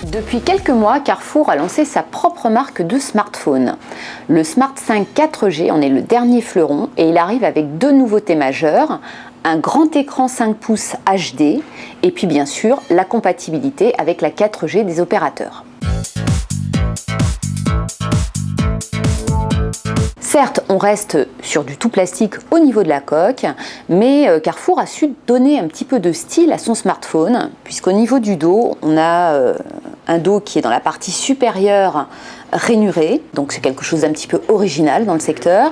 Depuis quelques mois, Carrefour a lancé sa propre marque de smartphone. Le Smart 5 4G en est le dernier fleuron et il arrive avec deux nouveautés majeures, un grand écran 5 pouces HD et puis bien sûr la compatibilité avec la 4G des opérateurs. Certes, on reste sur du tout plastique au niveau de la coque, mais Carrefour a su donner un petit peu de style à son smartphone, puisqu'au niveau du dos, on a un dos qui est dans la partie supérieure rainuré, donc c'est quelque chose d'un petit peu original dans le secteur,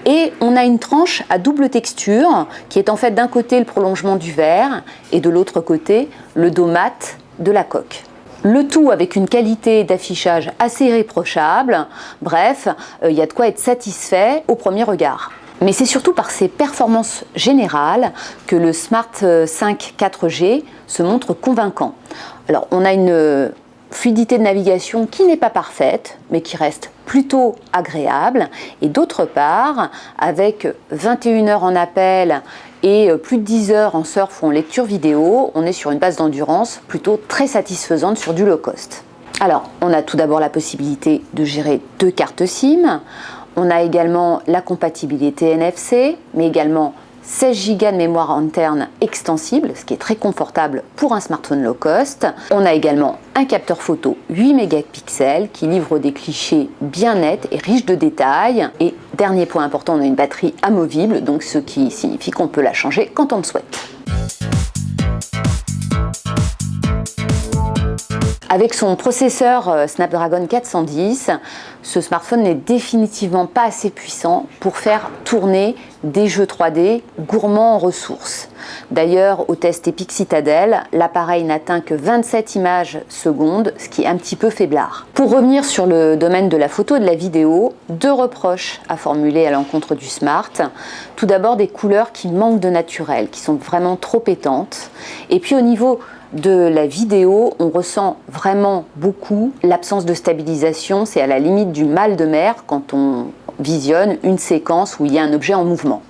et on a une tranche à double texture, qui est en fait d'un côté le prolongement du verre, et de l'autre côté le dos mat de la coque. Le tout avec une qualité d'affichage assez irréprochable. Bref, il y a de quoi être satisfait au premier regard. Mais c'est surtout par ses performances générales que le Smart 5 4G se montre convaincant. Alors, on a une fluidité de navigation qui n'est pas parfaite, mais qui reste plutôt agréable. Et d'autre part, avec 21 heures en appel et plus de 10 heures en surf ou en lecture vidéo, on est sur une base d'endurance plutôt très satisfaisante sur du low cost. Alors, on a tout d'abord la possibilité de gérer deux cartes SIM. On a également la compatibilité NFC, mais également 16 Go de mémoire interne extensible, ce qui est très confortable pour un smartphone low cost. On a également un capteur photo 8 mégapixels qui livre des clichés bien nets et riches de détails. Et dernier point important, on a une batterie amovible, donc ce qui signifie qu'on peut la changer quand on le souhaite. Avec son processeur Snapdragon 410, ce smartphone n'est définitivement pas assez puissant pour faire tourner des jeux 3D gourmands en ressources. D'ailleurs, au test Epic Citadel, l'appareil n'atteint que 27 images secondes, ce qui est un petit peu faiblard. Pour revenir sur le domaine de la photo et de la vidéo, deux reproches à formuler à l'encontre du Smart. Tout d'abord, des couleurs qui manquent de naturel, qui sont vraiment trop pétantes. Et puis au niveau de la vidéo, on ressent vraiment beaucoup l'absence de stabilisation. C'est à la limite du mal de mer quand on visionne une séquence où il y a un objet en mouvement.